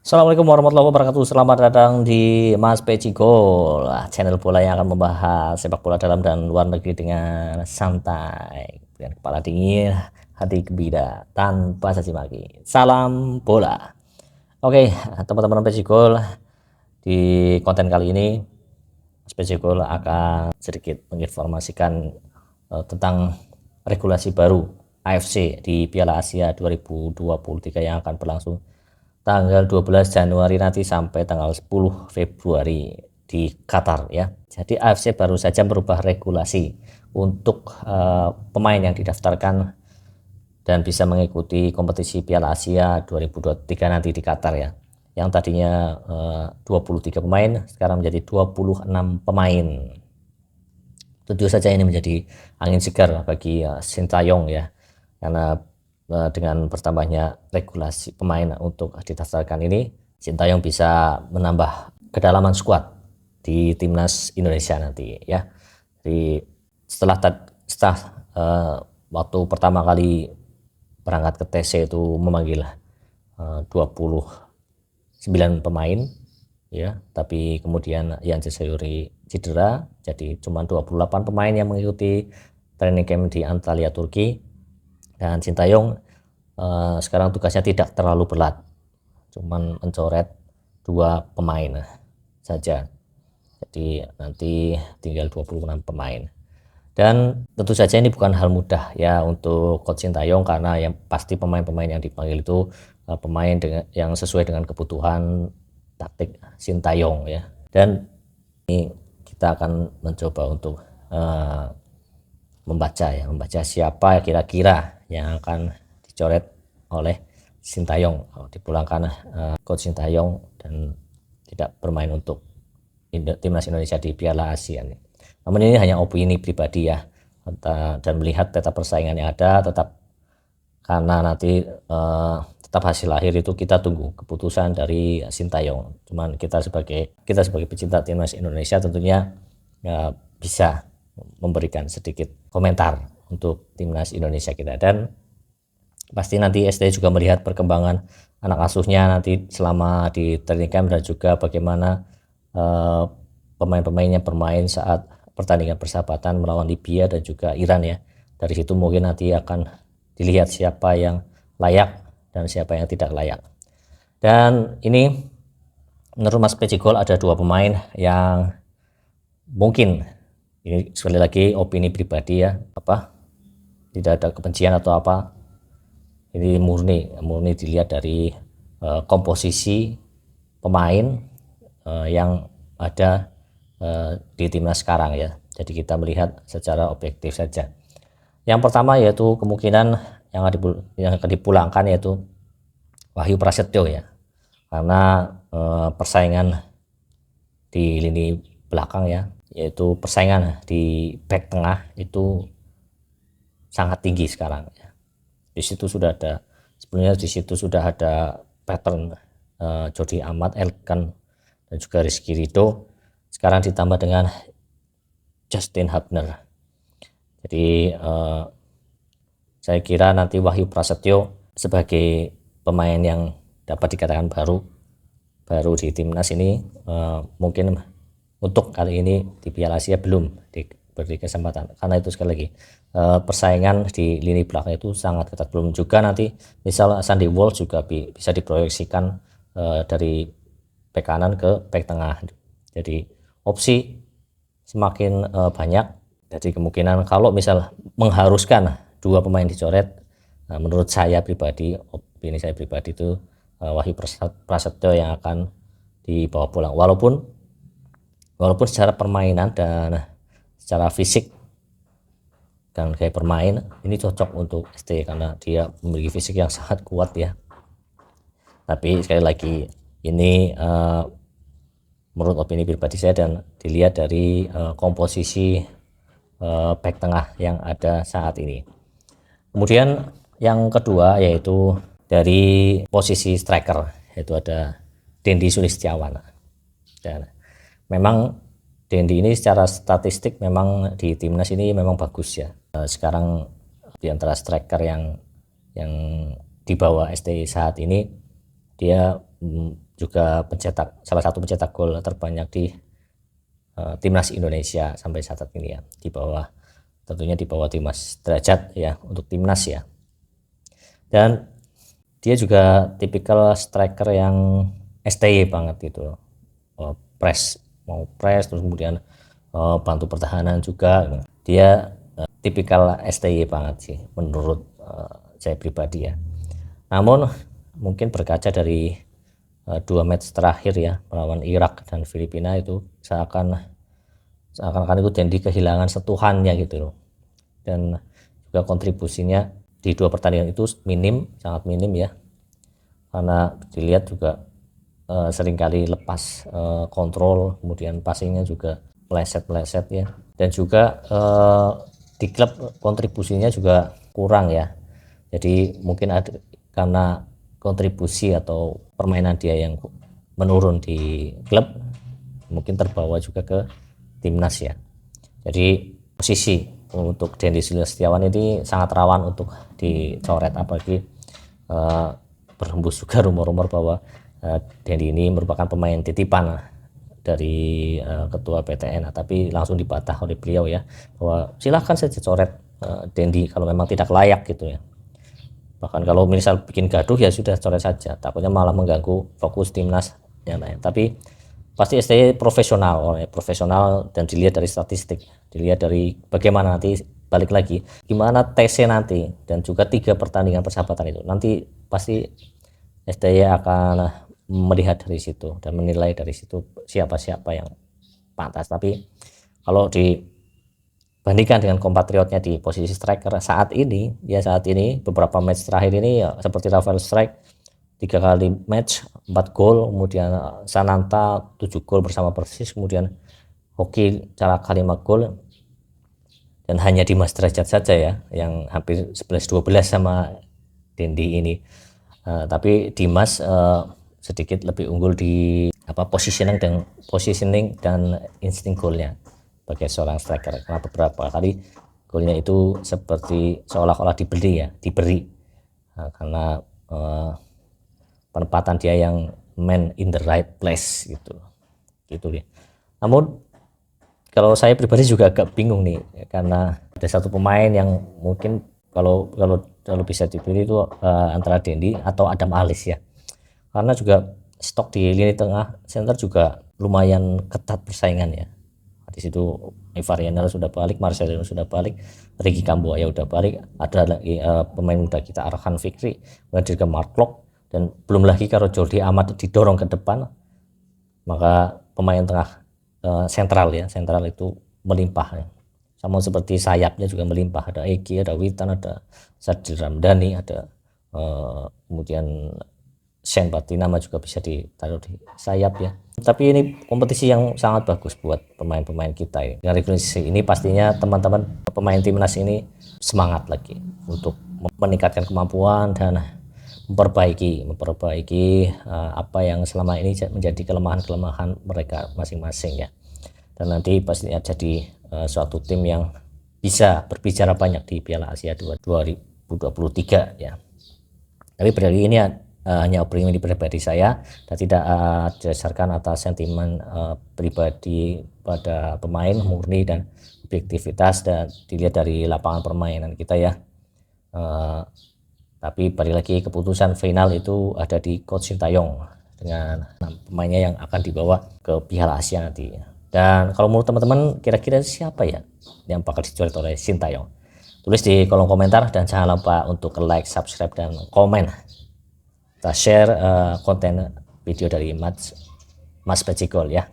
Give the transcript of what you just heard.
Assalamualaikum warahmatullahi wabarakatuh. Selamat datang di Mas Peci Gol, channel bola yang akan membahas sepak bola dalam dan luar negeri dengan santai, dengan kepala dingin, hati gembira, tanpa caci maki. Salam bola. Oke, teman-teman Peci Gol, di konten kali ini Mas Peci Gol akan sedikit menginformasikan tentang regulasi baru AFC di Piala Asia 2023 yang akan berlangsung tanggal 12 Januari nanti sampai tanggal 10 Februari di Qatar ya. Jadi AFC baru saja merubah regulasi untuk pemain yang didaftarkan dan bisa mengikuti kompetisi Piala Asia 2023 nanti di Qatar ya. Yang tadinya 23 pemain sekarang menjadi 26 pemain. Tentu saja ini menjadi angin segar bagi Sintayong ya. Karena dengan bertambahnya regulasi pemain untuk didaftarkan ini, Sintayong bisa menambah kedalaman skuad di timnas Indonesia nanti ya. Jadi setelah waktu pertama kali berangkat ke TC itu memanggil 29 pemain ya, tapi kemudian Yancy Sayuri cedera, jadi cuma 28 pemain yang mengikuti training camp di Antalya, Turki. Dan Sintayong sekarang tugasnya tidak terlalu berat, cuman mencoret 2 pemain saja, jadi nanti tinggal 26 pemain. Dan tentu saja ini bukan hal mudah ya untuk Coach Sintayong, karena yang pasti pemain-pemain yang dipanggil itu pemain yang sesuai dengan kebutuhan taktik Sintayong ya. Dan ini kita akan mencoba untuk membaca siapa kira-kira yang akan dicoret oleh Sintayong dipulangkan Coach Sintayong dan tidak bermain untuk timnas Indonesia di Piala Asia nih. Namun ini hanya opini pribadi ya, dan melihat tetap persaingan yang ada, tetap karena nanti tetap hasil akhir itu kita tunggu keputusan dari Sintayong. Cuman kita sebagai pecinta timnas Indonesia tentunya bisa memberikan sedikit komentar untuk timnas Indonesia kita, dan pasti nanti SD juga melihat perkembangan anak asuhnya nanti selama di training camp, dan juga bagaimana pemain-pemainnya bermain saat pertandingan persahabatan melawan Libya dan juga Iran ya. Dari situ mungkin nanti akan dilihat siapa yang layak dan siapa yang tidak layak. Dan ini menurut Mas Peci Gol ada 2 pemain yang mungkin, ini sekali lagi opini pribadi ya, tidak ada kebencian atau apa, ini murni dilihat dari komposisi pemain yang ada di timnas sekarang ya. Jadi kita melihat secara objektif saja. Yang pertama yaitu kemungkinan yang akan dipulangkan yaitu Wahyu Prasetyo ya, karena persaingan di lini belakang ya, yaitu persaingan di back tengah itu sangat tinggi sekarang ya. Sebenarnya di situ sudah ada pattern Jordi Amat, Elkan dan juga Rizky Ridho, sekarang ditambah dengan Justin Hubner. Jadi saya kira nanti Wahyu Prasetyo sebagai pemain yang dapat dikatakan baru di timnas ini, mungkin untuk kali ini di Piala Asia belum diberi kesempatan, karena itu sekali lagi persaingan di lini belakang itu sangat ketat. Belum juga nanti misal Sandy Walsh juga bisa diproyeksikan dari bek kanan ke bek tengah, jadi opsi semakin banyak. Jadi kemungkinan kalau misal mengharuskan 2 pemain dicoret, menurut saya pribadi, opini saya pribadi itu Wahyu Prasetyo yang akan dibawa pulang, walaupun secara permainan dan secara fisik dan gaya bermain ini cocok untuk ST karena dia memiliki fisik yang sangat kuat ya. Tapi sekali lagi ini menurut opini pribadi saya dan dilihat dari komposisi back tengah yang ada saat ini. Kemudian yang kedua yaitu dari posisi striker, yaitu ada Dendi Sulistiawan. Dan memang Dendi ini secara statistik memang di timnas ini memang bagus ya. Sekarang di antara striker yang di bawah ST saat ini, dia juga salah satu pencetak gol terbanyak di timnas Indonesia sampai saat ini ya, tentunya di bawah Dimas Derajat ya untuk timnas ya. Dan dia juga tipikal striker yang STY banget gitu, mau press terus kemudian bantu pertahanan juga. Dia tipikal STY banget sih menurut saya pribadi ya. Namun mungkin berkaca dari 2 match terakhir ya melawan Irak dan Filipina, itu seakan-akan itu Dendi kehilangan sentuhannya gitu loh. Dan juga kontribusinya di 2 pertandingan itu sangat minim ya, karena dilihat juga seringkali lepas kontrol, kemudian passingnya juga meleset ya, dan juga di klub kontribusinya juga kurang ya. Jadi mungkin ada karena kontribusi atau permainan dia yang menurun di klub, mungkin terbawa juga ke timnas ya. Jadi posisi untuk Dendi Setiawan ini sangat rawan untuk dicoret, apalagi berhembus juga rumor-rumor bahwa Dendi ini merupakan pemain titipan dari ketua PTN, tapi langsung dibantah oleh beliau ya, bahwa silahkan saja coret Dendi kalau memang tidak layak gitu ya. Bahkan kalau misal bikin gaduh ya sudah coret saja, takutnya malah mengganggu fokus timnas yang lain. Tapi pasti STY profesional dan dilihat dari statistik, dilihat dari bagaimana nanti balik lagi gimana TC nanti, dan juga 3 pertandingan persahabatan itu nanti pasti STY akan melihat dari situ dan menilai dari situ siapa yang pantas. Tapi kalau bandingkan dengan kompatriotnya di posisi striker saat ini beberapa match terakhir ini ya, seperti Rafael Strike 3 kali match 4 gol, kemudian Sananta 7 gol bersama Persis, kemudian Hoki Caraka 5 gol, dan hanya Dimas Derajat saja ya yang hampir 11-12 sama Dendi ini. Tapi Dimas sedikit lebih unggul di positioning dan insting golnya sebagai seorang striker, karena beberapa kali golnya itu seperti seolah-olah diberi karena penempatan dia yang man in the right place gitu ya. Namun kalau saya pribadi juga agak bingung nih, karena ada satu pemain yang mungkin kalau bisa dipilih itu antara Dendi atau Adam Alis ya, karena juga stok di lini tengah center juga lumayan ketat persaingan ya. Di situ Ivar Yanel sudah balik, Marcelino sudah balik, Ricky Kambuaya udah balik, ada lagi pemain muda kita Arhan Fikri, kemudian juga Mark Klok, dan belum lagi kalau Jordi Amat didorong ke depan, maka pemain tengah sentral itu melimpah ya. Sama seperti sayapnya juga melimpah, ada Eki, ada Witan, ada Sadil Ramdhani, ada kemudian Sen Batinama juga bisa ditaruh di sayap ya. Tapi ini kompetisi yang sangat bagus buat pemain-pemain kita ya. Dengan regulasi ini pastinya teman-teman pemain timnas ini semangat lagi untuk meningkatkan kemampuan dan memperbaiki apa yang selama ini menjadi kelemahan mereka masing-masing ya. Dan nanti pastinya jadi suatu tim yang bisa berbicara banyak di Piala Asia 2023 ya. Tapi berarti ini hanya opini pribadi saya dan tidak didasarkan atas sentimen pribadi pada pemain, murni dan objektivitas dan dilihat dari lapangan permainan kita ya. Tapi balik lagi keputusan final itu ada di Coach Sintayong dengan 6 pemainnya yang akan dibawa ke Piala Asia nanti. Dan kalau menurut teman-teman kira-kira siapa ya yang bakal dicoret oleh Sintayong? Tulis di kolom komentar dan jangan lupa untuk like, subscribe dan komen. Kita share konten video dari Mas Pecikol ya.